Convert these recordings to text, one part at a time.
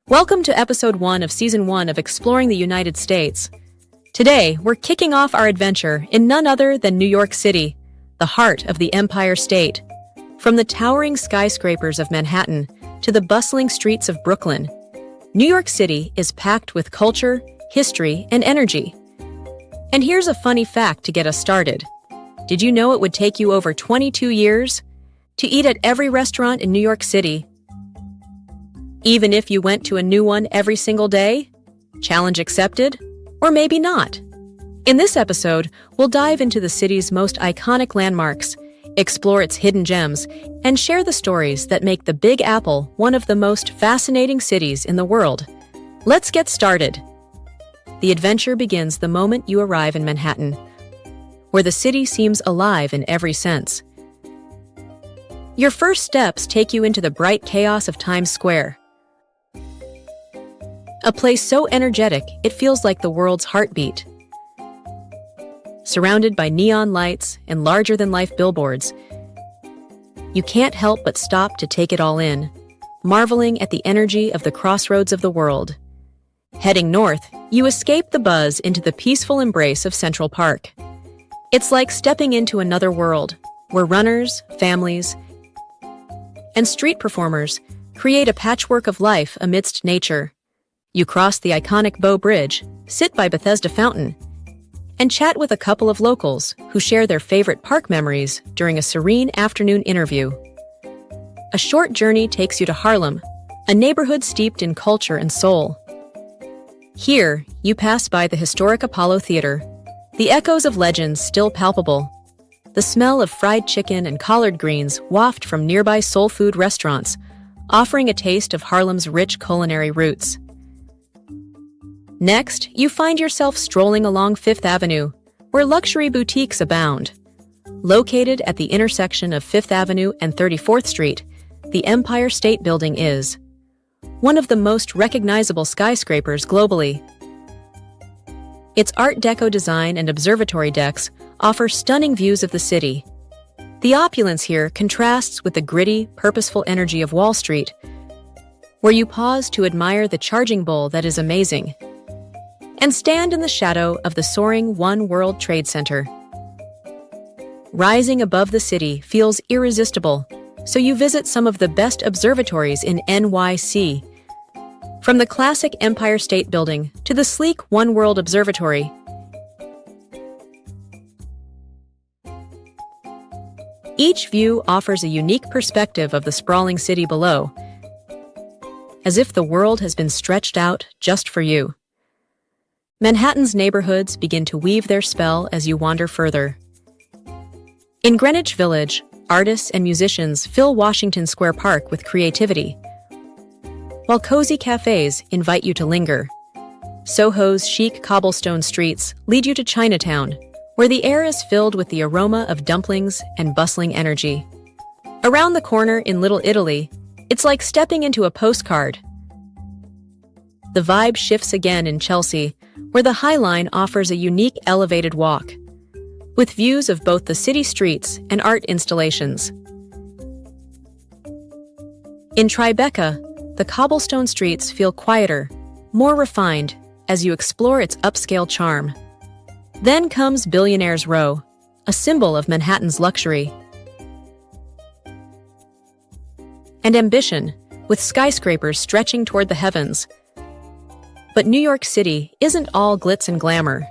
Welcome to episode 1 of season 1 of Exploring the United States. Today, we're kicking off our adventure in none other than New York City, the heart of the Empire State. From the towering skyscrapers of Manhattan to the bustling streets of Brooklyn, New York City is packed with culture, history, and energy. And here's a funny fact to get us started. Did you know it would take you over 22 years to eat at every restaurant in New York City? Even if you went to a new one every single day? Challenge accepted? Or maybe not. In this episode, we'll dive into the city's most iconic landmarks, explore its hidden gems, and share the stories that make the Big Apple one of the most fascinating cities in the world. Let's get started. The adventure begins the moment you arrive in Manhattan, where the city seems alive in every sense. Your first steps take you into the bright chaos of Times Square, a place so energetic it feels like the world's heartbeat. Surrounded by neon lights and larger-than-life billboards, you can't help but stop to take it all in, marveling at the energy of the crossroads of the world. Heading north, you escape the buzz into the peaceful embrace of Central Park. It's like stepping into another world, where runners, families, and street performers create a patchwork of life amidst nature. You cross the iconic Bow Bridge, sit by Bethesda Fountain, and chat with a couple of locals who share their favorite park memories during a serene afternoon interview. A short journey takes you to Harlem, a neighborhood steeped in culture and soul. Here, you pass by the historic Apollo Theater, the echoes of legends still palpable. The smell of fried chicken and collard greens waft from nearby soul food restaurants, offering a taste of Harlem's rich culinary roots. Next, you find yourself strolling along Fifth Avenue, where luxury boutiques abound. Located at the intersection of Fifth Avenue and 34th Street, the Empire State Building is one of the most recognizable skyscrapers globally. Its Art Deco design and observatory decks offer stunning views of the city. The opulence here contrasts with the gritty, purposeful energy of Wall Street, where you pause to admire the charging bull that is amazing, and stand in the shadow of the soaring One World Trade Center. Rising above the city feels irresistible, so you visit some of the best observatories in NYC. From the classic Empire State Building to the sleek One World Observatory, each view offers a unique perspective of the sprawling city below, as if the world has been stretched out just for you. Manhattan's neighborhoods begin to weave their spell as you wander further. In Greenwich Village, artists and musicians fill Washington Square Park with creativity, while cozy cafes invite you to linger. Soho's chic cobblestone streets lead you to Chinatown, where the air is filled with the aroma of dumplings and bustling energy. Around the corner in Little Italy, it's like stepping into a postcard. The vibe shifts again in Chelsea, where the High Line offers a unique elevated walk, with views of both the city streets and art installations. In Tribeca, the cobblestone streets feel quieter, more refined, as you explore its upscale charm. Then comes Billionaire's Row, a symbol of Manhattan's luxury and ambition, with skyscrapers stretching toward the heavens. But New York City isn't all glitz and glamour.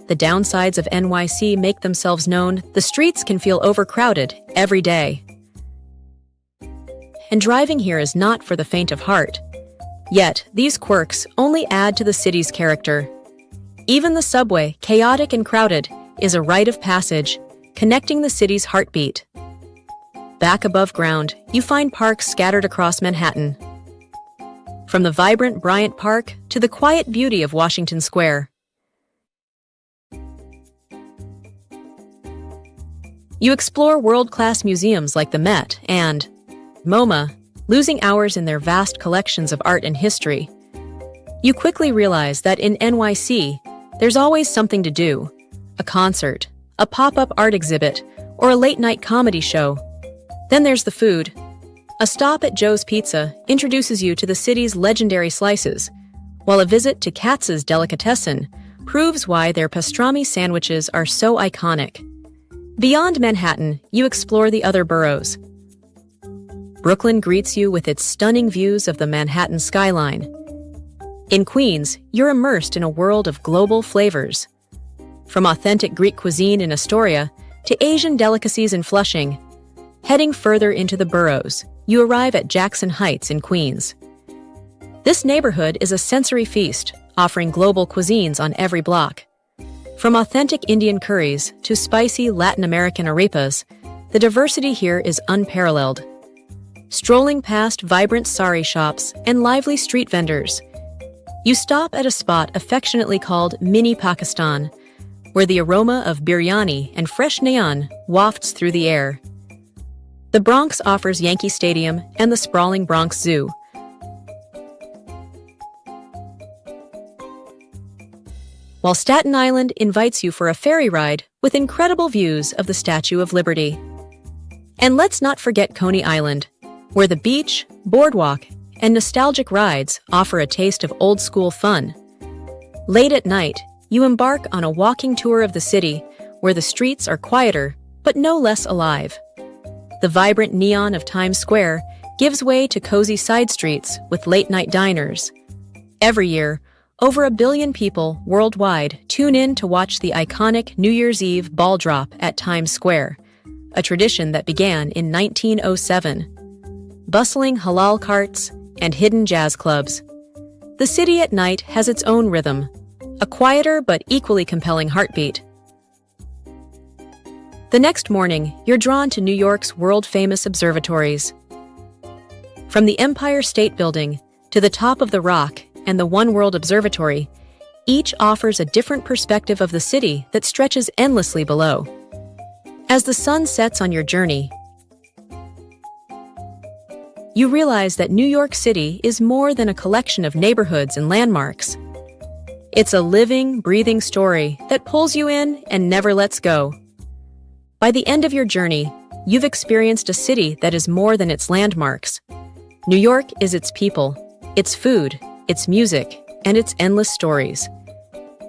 The downsides of NYC make themselves known. The streets can feel overcrowded every day. And driving here is not for the faint of heart. Yet, these quirks only add to the city's character. Even the subway, chaotic and crowded, is a rite of passage, connecting the city's heartbeat. Back above ground, you find parks scattered across Manhattan. From the vibrant Bryant Park to the quiet beauty of Washington Square. You explore world-class museums like the Met and MoMA, losing hours in their vast collections of art and history. You quickly realize that in NYC, there's always something to do: a concert, a pop-up art exhibit, or a late-night comedy show. Then there's the food. A stop at Joe's Pizza introduces you to the city's legendary slices, while a visit to Katz's Delicatessen proves why their pastrami sandwiches are so iconic. Beyond Manhattan, you explore the other boroughs. Brooklyn greets you with its stunning views of the Manhattan skyline. In Queens, you're immersed in a world of global flavors. From authentic Greek cuisine in Astoria to Asian delicacies in Flushing, heading further into the boroughs, you arrive at Jackson Heights in Queens. This neighborhood is a sensory feast, offering global cuisines on every block. From authentic Indian curries to spicy Latin American arepas, the diversity here is unparalleled. Strolling past vibrant sari shops and lively street vendors, you stop at a spot affectionately called Mini Pakistan, where the aroma of biryani and fresh naan wafts through the air. The Bronx offers Yankee Stadium and the sprawling Bronx Zoo. While Staten Island invites you for a ferry ride with incredible views of the Statue of Liberty. And let's not forget Coney Island, where the beach, boardwalk, and nostalgic rides offer a taste of old-school fun. Late at night, you embark on a walking tour of the city where the streets are quieter but no less alive. The vibrant neon of Times Square gives way to cozy side streets with late-night diners. Every year, over 1 billion people worldwide tune in to watch the iconic New Year's Eve ball drop at Times Square, a tradition that began in 1907. Bustling halal carts and hidden jazz clubs. The city at night has its own rhythm, a quieter but equally compelling heartbeat. The next morning, you're drawn to New York's world-famous observatories. From the Empire State Building to the top of the Rock and the One World Observatory, each offers a different perspective of the city that stretches endlessly below. As the sun sets on your journey, you realize that New York City is more than a collection of neighborhoods and landmarks. It's a living, breathing story that pulls you in and never lets go. By the end of your journey, you've experienced a city that is more than its landmarks. New York is its people, its food, its music, and its endless stories.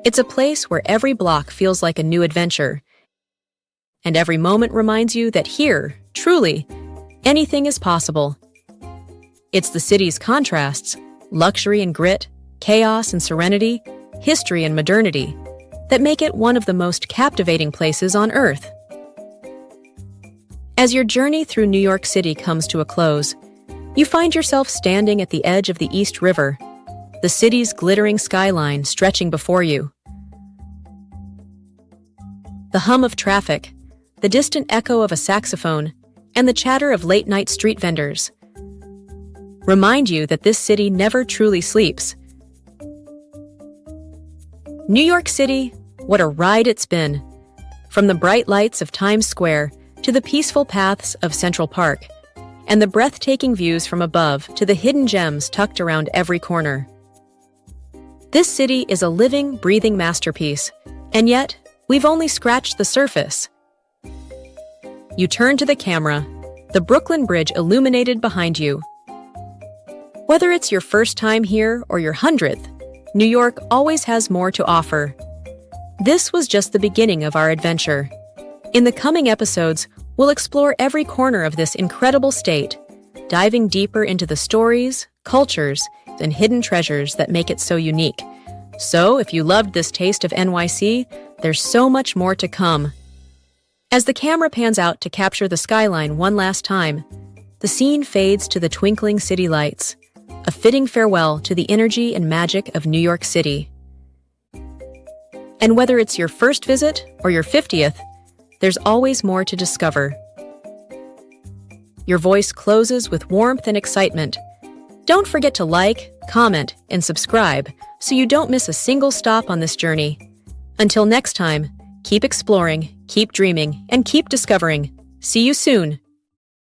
It's a place where every block feels like a new adventure, and every moment reminds you that here, truly, anything is possible. It's the city's contrasts, luxury and grit, chaos and serenity, history and modernity, that make it one of the most captivating places on Earth. As your journey through New York City comes to a close, you find yourself standing at the edge of the East River, the city's glittering skyline stretching before you. The hum of traffic, the distant echo of a saxophone, and the chatter of late-night street vendors remind you that this city never truly sleeps. New York City, what a ride it's been. From the bright lights of Times Square to the peaceful paths of Central Park, and the breathtaking views from above to the hidden gems tucked around every corner. This city is a living, breathing masterpiece, and yet, we've only scratched the surface. You turn to the camera, the Brooklyn Bridge illuminated behind you. Whether it's your first time here or your 100th, New York always has more to offer. This was just the beginning of our adventure. In the coming episodes, we'll explore every corner of this incredible state, diving deeper into the stories, cultures, and hidden treasures that make it so unique. So, if you loved this taste of NYC, there's so much more to come. As the camera pans out to capture the skyline one last time, the scene fades to the twinkling city lights, a fitting farewell to the energy and magic of New York City. And whether it's your first visit or your 50th, there's always more to discover. Your voice closes with warmth and excitement. Don't forget to like, comment, and subscribe so you don't miss a single stop on this journey. Until next time, keep exploring, keep dreaming, and keep discovering. See you soon!